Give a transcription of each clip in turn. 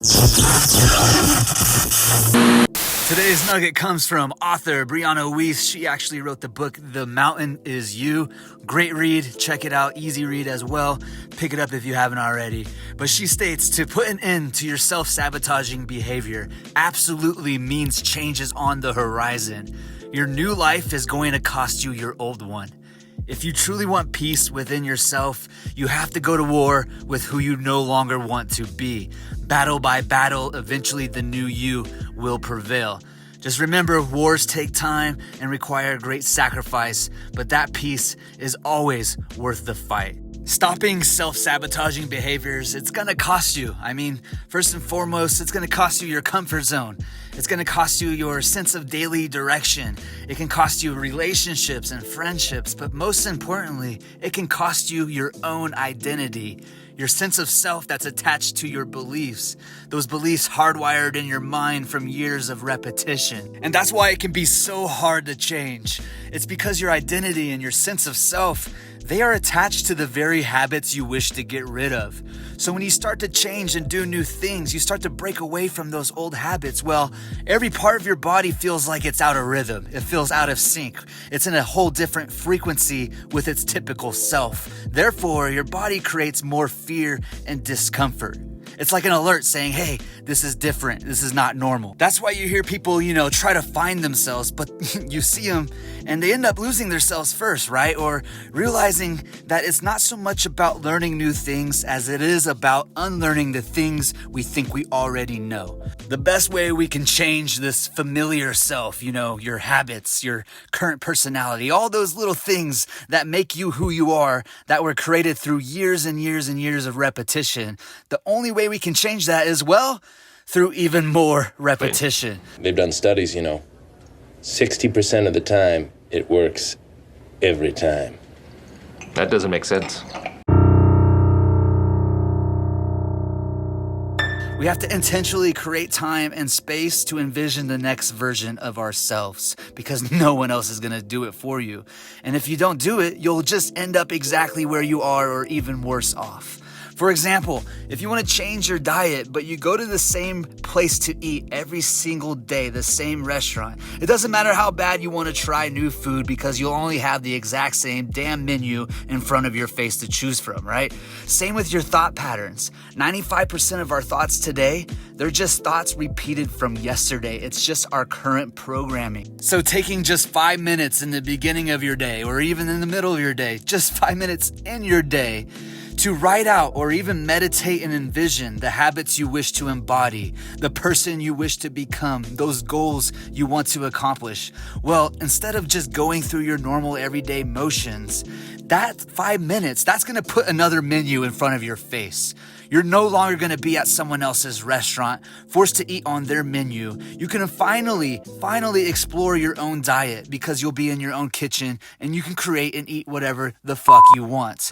Today's nugget comes from author Brianna Wiest. She actually wrote the book, The Mountain Is You. Great read. Check it out. Easy read as well. Pick it up if you haven't already. But she states to put an end to your self-sabotaging behavior absolutely means changes on the horizon. Your new life is going to cost you your old one. If you truly want peace within yourself, you have to go to war with who you no longer want to be. Battle by battle, eventually the new you will prevail. Just remember, wars take time and require great sacrifice, but that peace is always worth the fight. Stopping self-sabotaging behaviors, it's gonna cost you. First and foremost, it's gonna cost you your comfort zone. It's gonna cost you your sense of daily direction. It can cost you relationships and friendships, but most importantly, it can cost you your own identity. Your sense of self that's attached to your beliefs. Those beliefs hardwired in your mind from years of repetition. And that's why it can be so hard to change. It's because your identity and your sense of self, they are attached to the very habits you wish to get rid of. So when you start to change and do new things, you start to break away from those old habits. Well, every part of your body feels like it's out of rhythm. It feels out of sync. It's in a whole different frequency with its typical self. Therefore, your body creates more fear and discomfort. It's like an alert saying, hey, this is different. This is not normal. That's why you hear people, try to find themselves, but you see them and they end up losing themselves first, right? Or realizing that it's not so much about learning new things as it is about unlearning the things we think we already know. The best way we can change this familiar self, your habits, your current personality, all those little things that make you who you are, that were created through years and years and years of repetition. The only way we can change that is, through even more repetition. They've done studies, 60% of the time it works every time. That doesn't make sense. We have to intentionally create time and space to envision the next version of ourselves because no one else is going to do it for you. And if you don't do it, you'll just end up exactly where you are or even worse off. For example, if you want to change your diet, but you go to the same place to eat every single day, the same restaurant, it doesn't matter how bad you want to try new food because you'll only have the exact same damn menu in front of your face to choose from, right? Same with your thought patterns. 95% of our thoughts today, they're just thoughts repeated from yesterday. It's just our current programming. So taking just 5 minutes in the beginning of your day or even in the middle of your day, just 5 minutes in your day, to write out or even meditate and envision the habits you wish to embody, the person you wish to become, those goals you want to accomplish. Well, instead of just going through your normal everyday motions, that 5 minutes, that's gonna put another menu in front of your face. You're no longer gonna be at someone else's restaurant, forced to eat on their menu. You can finally explore your own diet because you'll be in your own kitchen and you can create and eat whatever the fuck you want.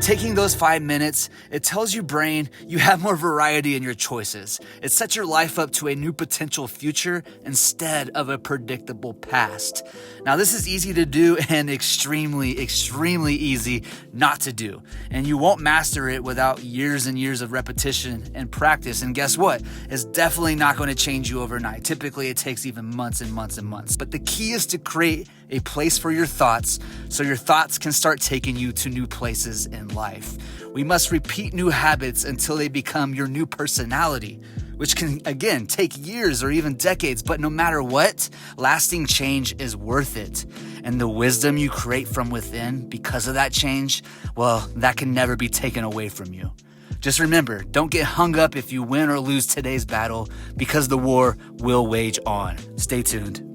Taking those 5 minutes, it tells your brain you have more variety in your choices. It sets your life up to a new potential future instead of a predictable past. Now, this is easy to do and extremely easy not to do. And you won't master it without years and years of repetition and practice. And guess what? It's definitely not going to change you overnight. Typically, it takes even months and months and months. But the key is to create a place for your thoughts so your thoughts can start taking you to new places in life. We must repeat new habits until they become your new personality, which can, again, take years or even decades, but no matter what, lasting change is worth it. And the wisdom you create from within because of that change, well, that can never be taken away from you. Just remember, don't get hung up if you win or lose today's battle because the war will wage on. Stay tuned.